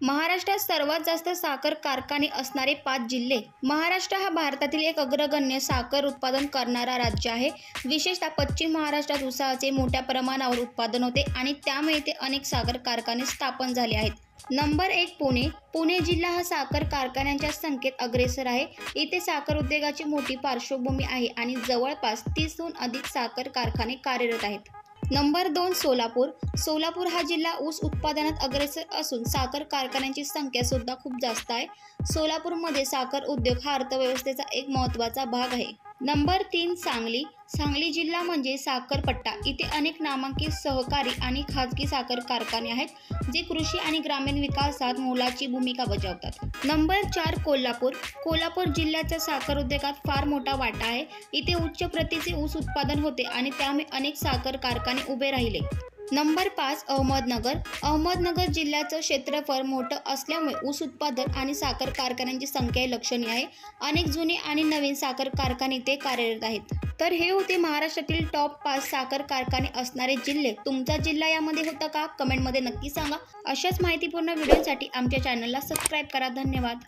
महाराष्ट्रात सर्वात जास्त साखर कारखाने असणारे 5 जिल्हे। महाराष्ट्र हा भारतातील एक अग्रगण्य साखर उत्पादन करणारा राज्य आहे। विशेषतः पश्चिम महाराष्ट्रात ऊसाचे मोठ्या प्रमाणावर उत्पादन होते आणि त्यामुळे येथे अनेक साखर कारखाने स्थापन झाले आहेत। नंबर 1 पुणे। पुणे जिल्हा हा साखर कारखान्यांच्या संख्येत अग्रेसर आहे। इथे साखर उद्योगाची मोठी पार्श्वभूमी आहे आणि जवळपास 30हून अधिक साखर कारखाने कार्यरत आहेत। नंबर 2 सोलापूर। सोलापूर हा जिल्हा ऊस उत्पादनात अग्रेसर असून साखर कारखान्यांची संख्या सुद्धा खूप जास्त आहे। सोलापूरमध्ये साखर उद्योग हा अर्थव्यवस्थेचा एक महत्त्वाचा भाग आहे। नंबर 3 सांगली। सांगली जिल्हा म्हणजे साखरपट्टा। इथे अनेक नामांकित सहकारी आणि खाजगी साखर कारखाने आहेत जे कृषी आणि ग्रामीण विकासात मोलाची भूमिका बजावतात। नंबर 4 कोल्हापूर। कोल्हापूर जिल्ह्याच्या साखर उद्योगात फार मोठा वाटा आहे। इथे उच्च प्रतीचे ऊस उत्पादन होते आणि त्यामुळे अनेक साखर कारखाने उभे राहिले। नंबर 5 अहमदनगर। अहमदनगर जिल्ह्याचं क्षेत्रफळ मोठं असल्यामुळे ऊस उत्पादन आणि साखर कारखान्यांची संख्या लक्षणीय आहे। अनेक जुने आणि नवीन साखर कारखाने इथे कार्यरत आहेत। तर हे होते महाराष्ट्रातील टॉप 5 साखर कारखाने असणारे जिल्हे। तुमचा जिल्हा यामध्ये होता का? कमेंटमध्ये नक्की सांगा। अशाच माहितीपूर्ण व्हिडिओसाठी आमच्या चॅनलला सबस्क्राईब करा। धन्यवाद।